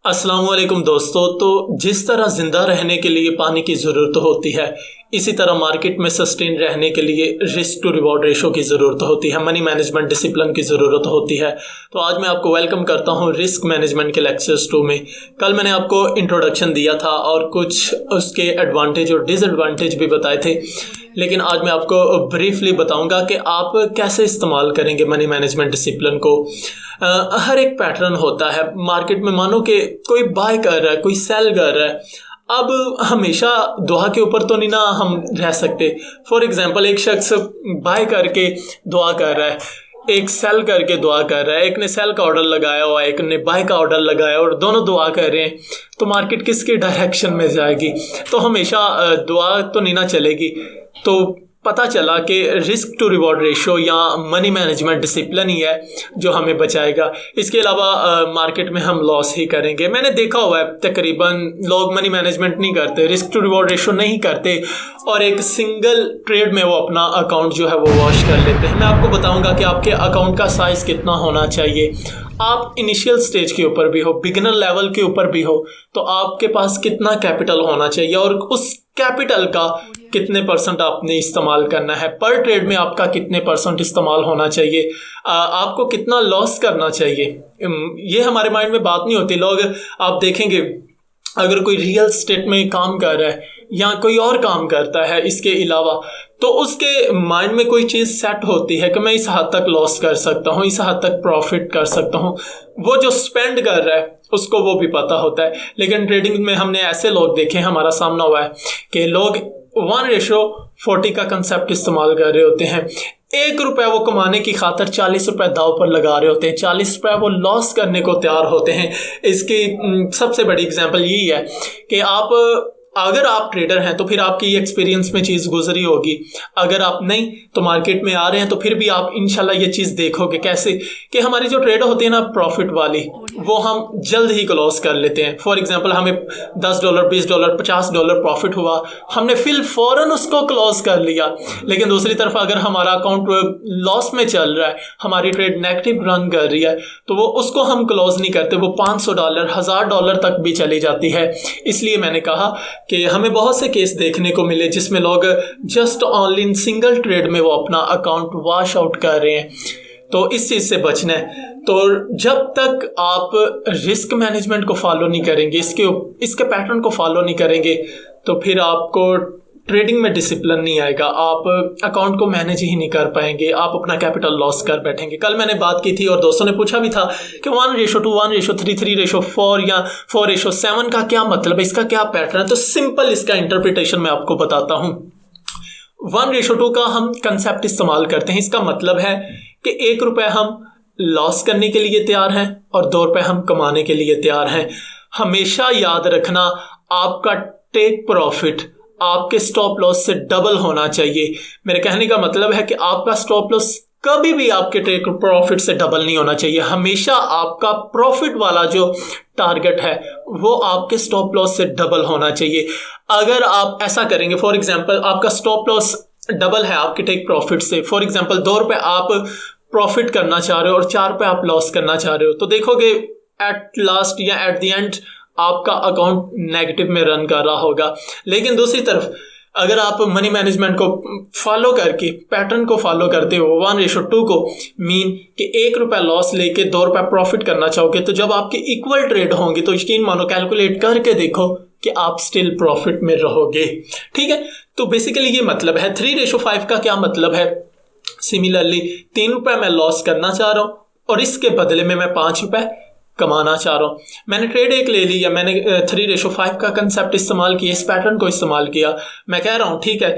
अस्सलाम वालेकुम दोस्तों। तो जिस तरह ज़िंदा रहने के लिए पानी की ज़रूरत होती है, इसी तरह मार्केट में सस्टेन रहने के लिए रिस्क टू रिवॉर्ड रेशो की ज़रूरत होती है, मनी मैनेजमेंट डिसिप्लिन की ज़रूरत होती है। तो आज मैं आपको वेलकम करता हूं रिस्क मैनेजमेंट के लेक्चर्स 2 में। कल मैंने आपको इंट्रोडक्शन दिया था और कुछ उसके एडवांटेज और डिसएडवांटेज भी बताए थे, लेकिन आज मैं आपको ब्रीफली बताऊंगा कि आप कैसे इस्तेमाल करेंगे मनी मैनेजमेंट डिसिप्लिन को। हर एक पैटर्न होता है मार्केट में। मानो कि कोई बाय कर रहा है, कोई सेल कर रहा है। अब हमेशा दुआ के ऊपर तो नहीं ना हम रह सकते। फॉर एग्जांपल, एक शख्स बाय करके दुआ कर रहा है, एक सेल करके दुआ कर रहा है, एक ने सेल का ऑर्डर लगाया हुआ है, एक ने बाय का ऑर्डर लगाया और दोनों दुआ कर रहे हैं, तो मार्केट किसके डायरेक्शन में जाएगी? तो हमेशा दुआ तो नहीं ना चलेगी। तो पता चला कि रिस्क टू रिवॉर्ड रेशो या मनी मैनेजमेंट डिसिप्लिन ही है जो हमें बचाएगा। इसके अलावा मार्केट में हम लॉस ही करेंगे। मैंने देखा हुआ है तकरीबन लोग मनी मैनेजमेंट नहीं करते, रिस्क टू रिवॉर्ड रेशो नहीं करते और एक सिंगल ट्रेड में वो अपना अकाउंट जो है वो वॉश कर लेते हैं। मैं आपको बताऊंगा कि आपके अकाउंट का साइज़ कितना होना चाहिए। आप इनिशियल स्टेज के ऊपर भी हो, बिगिनर लेवल के ऊपर भी हो, तो आपके पास कितना कैपिटल होना चाहिए और उस कैपिटल का कितने परसेंट आपने इस्तेमाल करना है, पर ट्रेड में आपका कितने परसेंट इस्तेमाल होना चाहिए, आपको कितना लॉस करना चाहिए। ये हमारे माइंड में बात नहीं होती। लोग, आप देखेंगे, अगर कोई रियल स्टेट में काम कर रहा है या कोई और काम करता है इसके अलावा, तो उसके माइंड में कोई चीज़ सेट होती है कि मैं इस हद तक लॉस कर सकता हूँ, इस हद तक प्रॉफिट कर सकता हूँ। वो जो स्पेंड कर रहा है उसको वो भी पता होता है। लेकिन ट्रेडिंग में हमने ऐसे लोग देखे, हमारा सामना हुआ है कि लोग 1:40 का कंसेप्ट इस्तेमाल कर रहे होते हैं। ₹1 वो कमाने की खातर ₹40 दाव पर लगा रहे होते हैं, ₹40 वो लॉस करने को तैयार होते हैं। इसकी सबसे बड़ी एग्जांपल यही है कि अगर आप ट्रेडर हैं तो फिर आपकी ये एक्सपीरियंस में चीज़ गुजरी होगी। अगर आप नहीं तो मार्केट में आ रहे हैं तो फिर भी आप इंशाल्लाह ये चीज़ देखोगे कैसे कि हमारी जो ट्रेड होती है ना प्रॉफिट वाली, वो हम जल्द ही क्लोज कर लेते हैं। फॉर एग्जांपल, हमें $10, $20, $50 प्रॉफिट हुआ, हमने फिर फौरन उसको क्लोज कर लिया। लेकिन दूसरी तरफ अगर हमारा अकाउंट लॉस में चल रहा है, हमारी ट्रेड नेगेटिव रन कर रही है, तो वो उसको हम क्लोज नहीं करते, वो $500, $1000 तक भी चली जाती है। इसलिए मैंने कहा कि हमें बहुत से केस देखने को मिले जिसमें लोग just only in single trade में वो अपना अकाउंट वॉश आउट कर रहे हैं। तो इस चीज़ से बचना है। तो जब तक आप रिस्क मैनेजमेंट को फॉलो नहीं करेंगे, इसके पैटर्न को फॉलो नहीं करेंगे, तो फिर आपको ट्रेडिंग में डिसिप्लिन नहीं आएगा, आप अकाउंट को मैनेज ही नहीं कर पाएंगे, आप अपना कैपिटल लॉस कर बैठेंगे। कल मैंने बात की थी और दोस्तों ने पूछा भी था कि 1:2, 1:3, 3:4 या 4:7 का क्या मतलब है, इसका क्या पैटर्न है। तो सिंपल इसका इंटरप्रिटेशन मैं आपको बताता हूँ। 1:2 का हम कंसेप्ट इस्तेमाल करते हैं। इसका मतलब है कि ₹1 हम लॉस करने के लिए तैयार हैं और ₹2 हम कमाने के लिए तैयार हैं। हमेशा याद रखना, आपका टेक प्रॉफिट आपके स्टॉप लॉस से डबल होना चाहिए। मेरे कहने का मतलब है कि आपका स्टॉप लॉस कभी भी आपके टेक प्रॉफिट से डबल नहीं होना चाहिए। हमेशा आपका प्रॉफिट वाला जो टारगेट है वो आपके स्टॉप लॉस से डबल होना चाहिए। अगर आप ऐसा करेंगे, फॉर एग्जांपल, आपका स्टॉप लॉस डबल है आपके टेक प्रॉफिट से, फॉर एग्जांपल ₹2 आप प्रॉफिट करना चाह रहे हो और ₹4 आप लॉस करना चाह रहे हो, तो देखोगे एट लास्ट या एट द एंड आपका अकाउंट नेगेटिव में रन कर रहा होगा। लेकिन दूसरी तरफ अगर आप मनी मैनेजमेंट को फॉलो करके, पैटर्न को फॉलो करते हो, 1:2 को मीन कि ₹1 लॉस लेके ₹2 प्रॉफिट करना चाहोगे, तो जब आपके इक्वल ट्रेड होंगे तो यकीन मानो, कैलकुलेट करके देखो कि आप स्टिल प्रॉफिट में रहोगे। ठीक है, तो बेसिकली ये मतलब है। 3:5 का क्या मतलब है? सिमिलरली ₹3 मैं लॉस करना चाह रहा हूँ और इसके बदले में मैं ₹5 कमाना चाह रहा हूँ। मैंने ट्रेड एक ले लिया, मैंने 3:5 का कंसेप्ट इस्तेमाल किया, इस पैटर्न को इस्तेमाल किया। मैं कह रहा हूँ ठीक है,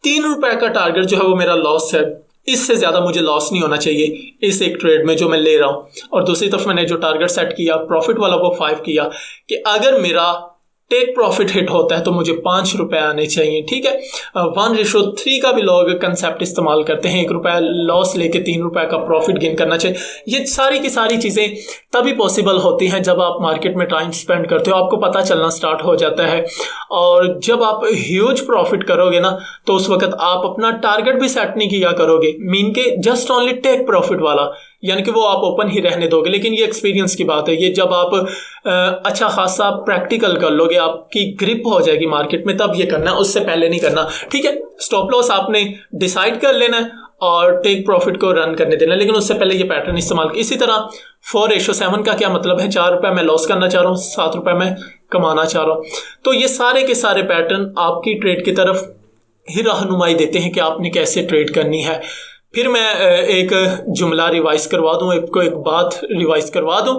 ₹3 का टारगेट जो है वो मेरा लॉस है, इससे ज़्यादा मुझे लॉस नहीं होना चाहिए इस एक ट्रेड में जो मैं ले रहा हूँ। और दूसरी तरफ मैंने जो टारगेट सेट किया प्रॉफिट वाला, वो 5 किया कि अगर मेरा टेक प्रॉफिट हिट होता है तो मुझे ₹5 आने चाहिए। ठीक है, 1:3 का भी लोग कंसेप्ट इस्तेमाल करते हैं, ₹1 लॉस लेके ₹3 का प्रॉफिट गेन करना चाहिए। ये सारी की सारी चीज़ें तभी पॉसिबल होती हैं जब आप मार्केट में टाइम स्पेंड करते हो, आपको पता चलना स्टार्ट हो जाता है। और जब आप ह्यूज प्रॉफिट करोगे ना, तो उस वक्त आप अपना टारगेट भी सेट नहीं किया करोगे, मीन के जस्ट ओनली टेक प्रॉफिट वाला, यानी कि वो आप ओपन ही रहने दोगे। लेकिन ये एक्सपीरियंस की बात है, ये जब आप अच्छा खासा प्रैक्टिकल कर लोगे, आपकी ग्रिप हो जाएगी मार्केट में, तब ये करना है, उससे पहले नहीं करना। ठीक है, स्टॉप लॉस आपने डिसाइड कर लेना है और टेक प्रॉफिट को रन करने देना, लेकिन उससे पहले ये पैटर्न इस्तेमाल। इसी तरह 4:7 का क्या मतलब है, 4 रुपए मैं लॉस करना चाह रहा हूँ, 7 रुपए मैं कमाना चाह रहा हूँ। तो ये सारे के सारे पैटर्न आपकी ट्रेड की तरफ ही रहनुमाई देते हैं कि आपने कैसे ट्रेड करनी है। फिर मैं एक जुमला रिवाइज करवा दूं, एक बात रिवाइज करवा दूं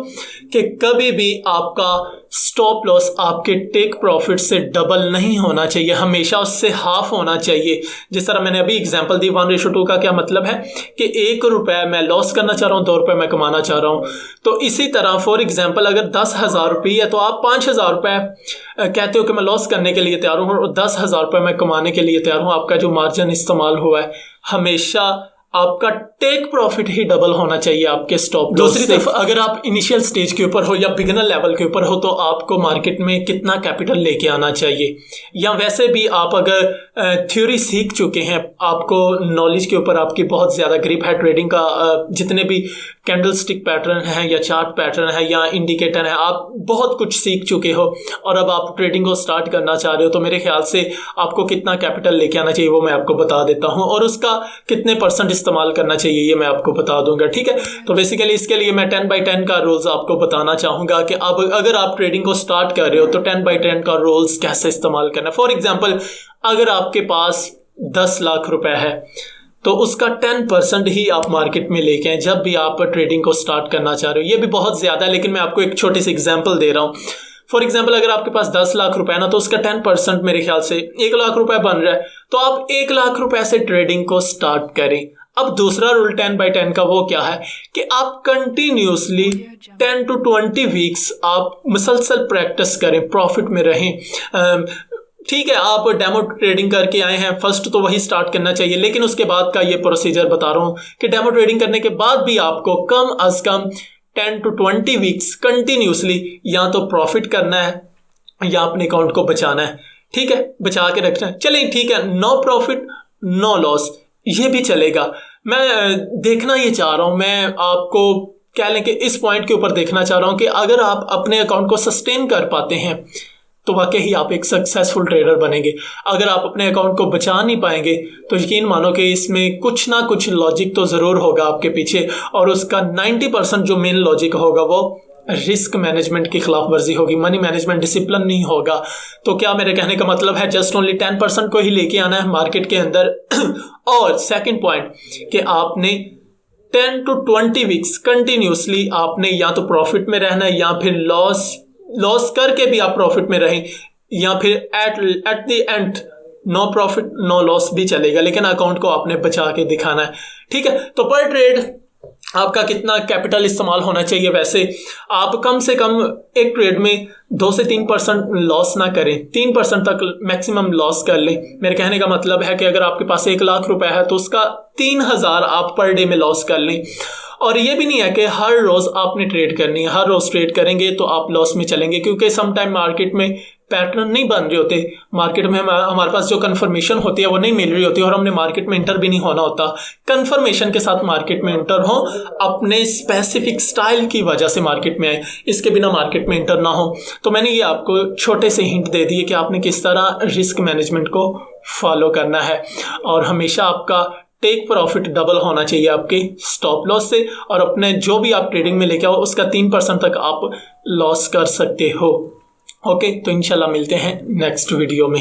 कि कभी भी आपका स्टॉप लॉस आपके टेक प्रॉफिट से डबल नहीं होना चाहिए, हमेशा उससे हाफ होना चाहिए। जिस तरह मैंने अभी एग्जांपल दी 1:2 का क्या मतलब है कि 1 रुपए मैं लॉस करना चाह रहा हूँ, 2 रुपए मैं कमाना चाह रहा हूँ। तो इसी तरह फॉर एग्जाम्पल अगर 10,000 रुपये है तो आप 5,000 रुपये कहते हो कि मैं लॉस करने के लिए तैयार हूँ और 10,000 रुपये मैं कमाने के लिए तैयार हूँ। आपका जो मार्जिन इस्तेमाल हुआ है, हमेशा आपका टेक प्रॉफिट ही डबल होना चाहिए आपके स्टॉप लॉस से। दूसरी तरफ अगर आप इनिशियल स्टेज के ऊपर हो या बिगिनर लेवल के ऊपर हो तो आपको मार्केट में कितना कैपिटल लेके आना चाहिए, या वैसे भी आप अगर थ्योरी सीख चुके हैं, आपको नॉलेज के ऊपर आपकी बहुत ज़्यादा ग्रिप है, ट्रेडिंग का जितने भी कैंडल स्टिक पैटर्न है या चार्ट पैटर्न है या इंडिकेटर है, आप बहुत कुछ सीख चुके हो और अब आप ट्रेडिंग को स्टार्ट करना चाह रहे हो, तो मेरे ख्याल से आपको कितना कैपिटल लेके आना चाहिए वो मैं आपको बता देता हूँ, और उसका कितने % इस्तेमाल करना चाहिए ये मैं आपको बता दूंगा। ठीक है, तो बेसिकली इसके लिए मैं 10/10 का रूल्स आपको बताना चाहूंगा कि अब अगर आप ट्रेडिंग को स्टार्ट कर रहे हो तो 10/10 का रूल्स कैसे इस्तेमाल करना है। फॉर एग्जांपल अगर आपके पास 10 लाख रुपए है तो उसका 10% ही आप मार्केट में लेके आए जब भी आप ट्रेडिंग को स्टार्ट करना चाह रहे हो। ये भी बहुत ज्यादा है, लेकिन मैं आपको एक छोटी सी एग्जांपल दे रहा हूँ। फॉर एग्जाम्पल अगर आपके पास 10 लाख रुपए ना तो उसका 10% मेरे ख्याल से 1 लाख रुपए बन रहा है, तो आप 1 लाख रुपए से ट्रेडिंग को स्टार्ट करें। अब दूसरा रूल 10/10 का वो क्या है कि आप कंटिन्यूसली 10 to 20 वीक्स आप मुसलसल प्रैक्टिस करें, प्रॉफिट में रहें। ठीक है, आप डेमो ट्रेडिंग करके आए हैं, फर्स्ट तो वही स्टार्ट करना चाहिए, लेकिन उसके बाद का ये प्रोसीजर बता रहा हूँ कि डेमो ट्रेडिंग करने के बाद भी आपको कम अज कम 10 to 20 वीक्स कंटिन्यूसली या तो प्रॉफिट करना है या अपने अकाउंट को बचाना है। ठीक है, बचा के रखना है। चलिए ठीक है, नो प्रॉफिट नो लॉस ये भी चलेगा। मैं देखना ये चाह रहा हूं, मैं आपको कह लें कि इस पॉइंट के ऊपर देखना चाह रहा हूं कि अगर आप अपने अकाउंट को सस्टेन कर पाते हैं तो वाकई ही आप एक सक्सेसफुल ट्रेडर बनेंगे। अगर आप अपने अकाउंट को बचा नहीं पाएंगे तो यकीन मानो कि इसमें कुछ ना कुछ लॉजिक तो ज़रूर होगा आपके पीछे, और उसका 90% जो मेन लॉजिक होगा वो रिस्क मैनेजमेंट की खिलाफ वर्जी होगी, मनी मैनेजमेंट डिसिप्लिन नहीं होगा। तो क्या मेरे कहने का मतलब है जस्ट ओनली 10% को ही लेके आना है मार्केट के अंदर। और सेकंड पॉइंट कि आपने 10 to 20 वीक्स कंटिन्यूसली आपने या तो प्रॉफिट में रहना है या फिर लॉस करके भी आप प्रॉफिट में रहें, या फिर at the end no profit no loss भी चलेगा, लेकिन अकाउंट को आपने बचा के दिखाना है। ठीक है, तो पर ट्रेड आपका कितना कैपिटल इस्तेमाल होना चाहिए। वैसे आप कम से कम एक ट्रेड में 2 से 3% लॉस ना करें, 3% तक मैक्सिमम लॉस कर लें। मेरे कहने का मतलब है कि अगर आपके पास 1 लाख रुपए है तो उसका 3,000 आप पर डे में लॉस कर लें। और ये भी नहीं है कि हर रोज आपने ट्रेड करनी है, हर रोज ट्रेड करेंगे तो आप लॉस में चलेंगे, क्योंकि समटाइम मार्केट में पैटर्न नहीं बन रहे होते, मार्केट में हमारे पास जो कंफर्मेशन होती है वो नहीं मिल रही होती और हमने मार्केट में इंटर भी नहीं होना होता। कंफर्मेशन के साथ मार्केट में इंटर हो, अपने स्पेसिफिक स्टाइल की वजह से मार्केट में आए, इसके बिना मार्केट में इंटर ना हो। तो मैंने ये आपको छोटे से हिंट दे दिए कि आपने किस तरह रिस्क मैनेजमेंट को फॉलो करना है, और हमेशा आपका टेक प्रॉफिट डबल होना चाहिए आपके स्टॉप लॉस से, और अपने जो भी आप ट्रेडिंग में लेके आओ उसका 3% तक आप लॉस कर सकते हो। ओके, तो इंशाल्लाह मिलते हैं नेक्स्ट वीडियो में।